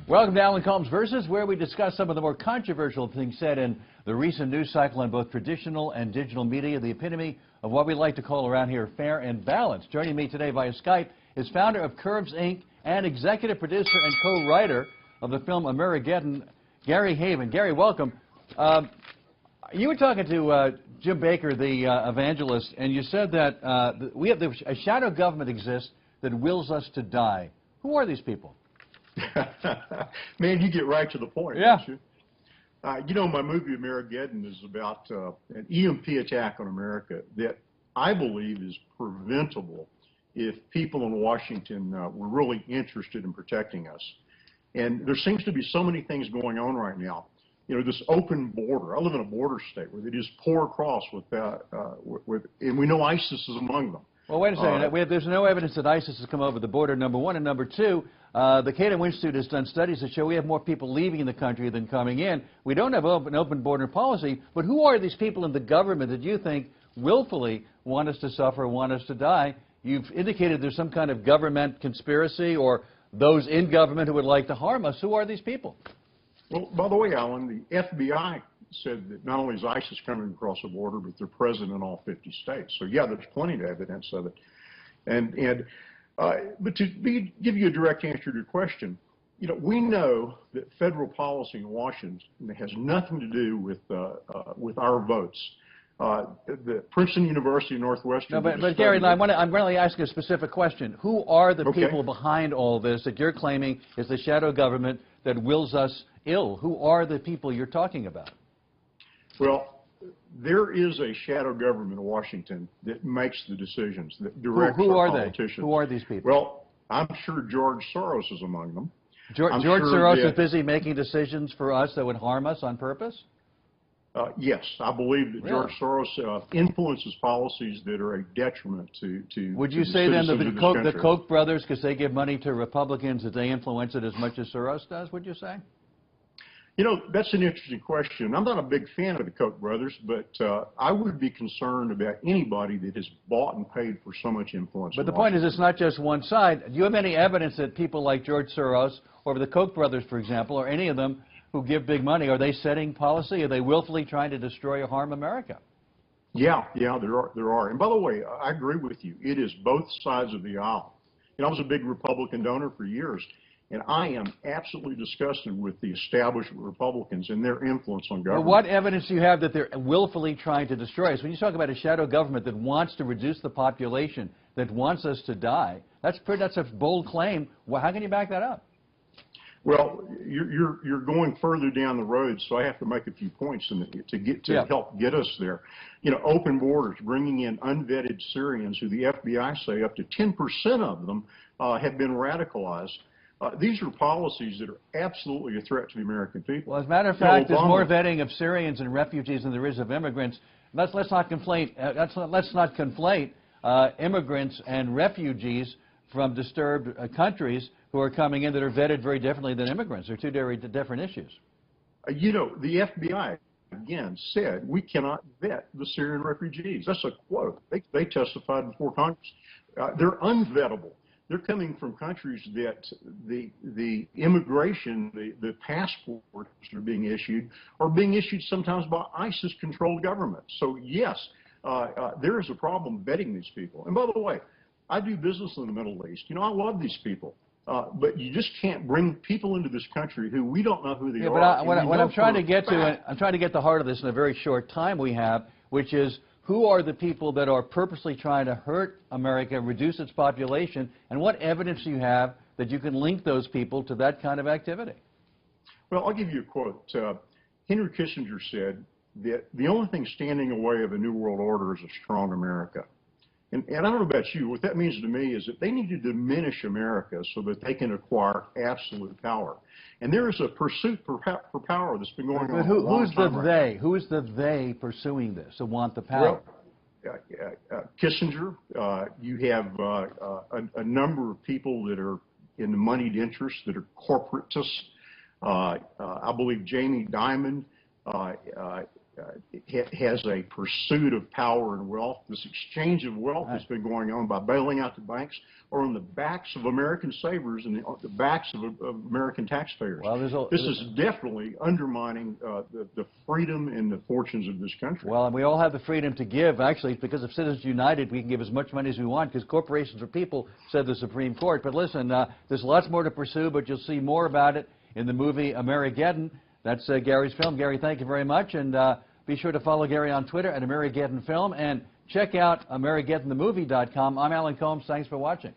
Welcome to Alan Colmes Versus, where we discuss some of the more controversial things said in the recent news cycle on both traditional and digital media, the epitome of what we like to call around here fair and balanced. Joining me today via Skype is founder of Colmes, Inc. and executive producer and co-writer of the film AmeriGEDDON, Gary Heavin. Gary, welcome. You were talking to Jim Baker, the evangelist, and you said that a shadow government exists that wills us to die. Who are these people? Man, you get right to the point, yeah. Don't you? You know, my movie AmeriGEDDON is about an EMP attack on America that I believe is preventable if people in Washington were really interested in protecting us. And there seems to be so many things going on right now. You know, this open border. I live in a border state where they just pour across and we know ISIS is among them. Well, wait a second. There's no evidence that ISIS has come over the border, number one. And number two, the Cato Institute has done studies that show we have more people leaving the country than coming in. We don't have an open border policy, but who are these people in the government that you think willfully want us to suffer, want us to die? You've indicated there's some kind of government conspiracy or those in government who would like to harm us. Who are these people? Well, by the way, Alan, the FBI said that not only is ISIS coming across the border, but they're present in all 50 states. So, yeah, there's plenty of evidence of it. But to give you a direct answer to your question, you know, we know that federal policy in Washington has nothing to do with our votes. The Princeton University Northwestern. No, but Gary, I'm really asking a specific question. Who are the people behind all this that you're claiming is the shadow government that wills us ill? Who are the people you're talking about? Well, there is a shadow government in Washington that makes the decisions, that directs our politicians. Who are these people? Well, I'm sure George Soros is among them. George Soros is busy making decisions for us that would harm us on purpose? Yes, I believe that George Soros influences policies that are a detriment to Would you say then that the Koch brothers, because they give money to Republicans, that they influence it as much as Soros does, would you say? You know, that's an interesting question. I'm not a big fan of the Koch brothers, but I would be concerned about anybody that has bought and paid for so much influence. But the point is, it's not just one side. Do you have any evidence that people like George Soros, or the Koch brothers, for example, or any of them who give big money, are they setting policy? Are they willfully trying to destroy or harm America? Yeah, there are. And by the way, I agree with you. It is both sides of the aisle. You know, I was a big Republican donor for years. And I am absolutely disgusted with the establishment Republicans and their influence on government. Well, what evidence do you have that they're willfully trying to destroy us? When you talk about a shadow government that wants to reduce the population, that wants us to die, that's a bold claim. Well, how can you back that up? Well, you're going further down the road, so I have to make a few points to help get us there. You know, open borders, bringing in unvetted Syrians, who the FBI say up to 10% of them have been radicalized. These are policies that are absolutely a threat to the American people. Well, as a matter of fact, there's more vetting of Syrians and refugees than there is of immigrants. Let's not conflate immigrants and refugees from disturbed countries who are coming in that are vetted very differently than immigrants. They're two very different issues. You know, the FBI, again, said we cannot vet the Syrian refugees. That's a quote. They testified before Congress. They're unvettable. They're coming from countries that the immigration, the passports that are being issued sometimes by ISIS-controlled governments. So, yes, there is a problem vetting these people. And by the way, I do business in the Middle East. You know, I love these people. But you just can't bring people into this country who we don't know who they are. But what I'm trying to get to, I'm trying to get the heart of this in a very short time we have, which is who are the people that are purposely trying to hurt America, reduce its population, and what evidence do you have that you can link those people to that kind of activity? Well, I'll give you a quote. Henry Kissinger said that the only thing standing in the way of a new world order is a strong America. And I don't know about you, what that means to me is that they need to diminish America so that they can acquire absolute power. And there is a pursuit for power that's been going on for a long time. Who's the they? Who's the they pursuing this, who want the power? Well, Kissinger, you have a number of people that are in the moneyed interests that are corporatists. I believe Jamie Dimon has a pursuit of power and wealth. This exchange of wealth that's been going on by bailing out the banks are on the backs of American savers and the backs of American taxpayers. Well, this is definitely undermining the freedom and the fortunes of this country. Well, and we all have the freedom to give. Actually, because of Citizens United, we can give as much money as we want because corporations are people, said the Supreme Court. But listen, there's lots more to pursue, but you'll see more about it in the movie AmeriGEDDON. That's Gary's film. Gary, thank you very much. And be sure to follow Gary on Twitter at AmeriGEDDON Film and check out AmeriGEDDONTheMovie.com. I'm Alan Colmes. Thanks for watching.